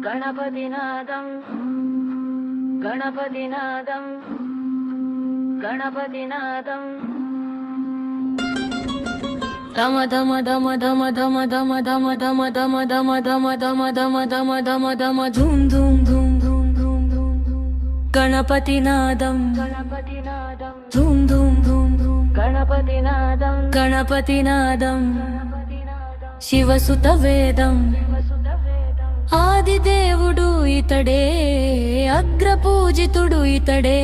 గణపతినాదం గణపతినాదం గణపతినాదం దమ దమ దమ దమ దమ దమ దమ దమ దమ దమ దమ దమ దమ దమ దమ దమ ధూమ్ ధూమ్ ధూమ్ ధూమ్ ధూమ్ ధూమ్ గణపతినాదం గణపతినాదం ధూమ్ ధూమ్ ధూమ్ ధూమ్ గణపతినాదం గణపతినాదం శివసుత వేదం ఆదిదేవుడు ఇతడే అగ్రపూజితుడు ఇతడే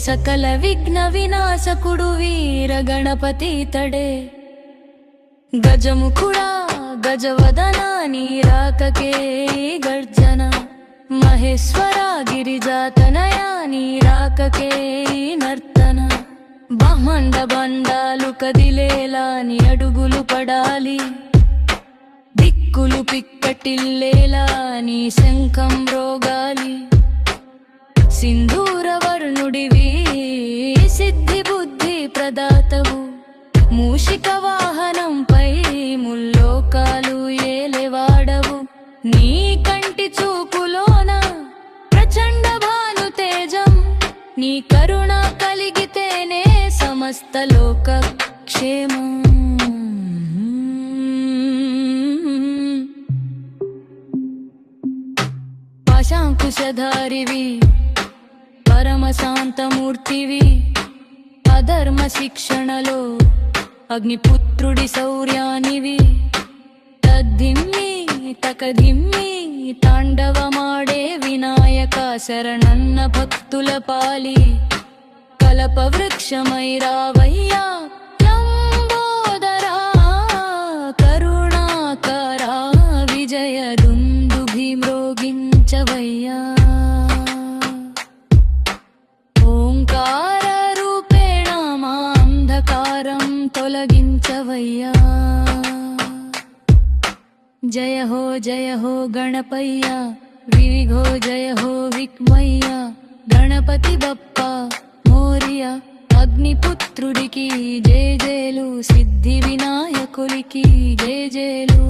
సకల విఘ్న వినాశకుడు వీర గణపతి ఇతడే గజముఖుడా గజవదన నీరాకకే గర్జన మహేశ్వర గిరిజాతనయా నీరాకకే నర్తన బ్రహ్మాండ బండాలు కదిలేలా నీ అడుగులు పడాలి దిక్కులు పిక్కటిల్లేలా నీ శంఖం రోగాలి సింధూర వర్ణుడివి సిద్ధి బుద్ధి ప్రదాతవు మూషిక వాహనంపై ముల్లోకాలు ఏలేవాడవు నీ కంటి చూపులోన ప్రచండ భాను తేజం నీ కరుణ కలిగితేనే సమస్త లోక క్షేమం పాశాంకుశధారివి పరమశాంతమూర్తివి అధర్మ శిక్షణలో అగ్నిపుత్రుడి శౌర్యానివి తద్దిమ్మి తకదిమ్మి తాండవమాడే వినాయక శరణన్న భక్తుల పాలి కలప వృక్షమై రావయ్యా లంబోదరా కరుణాకరా విజయ దుందుభి మ్రోగించవయ్యా ఓంకార రూపేణ మా అంధకారం తొలగించవయ్యా జయ హో గణపయ్యా విఘో జయ హో విక్మయ్యా గణపతి బప్ప మోరియా అగ్నిపుత్రుడికి జయ జయలు సిద్ధి వినాయకుడికి జయ జయలు.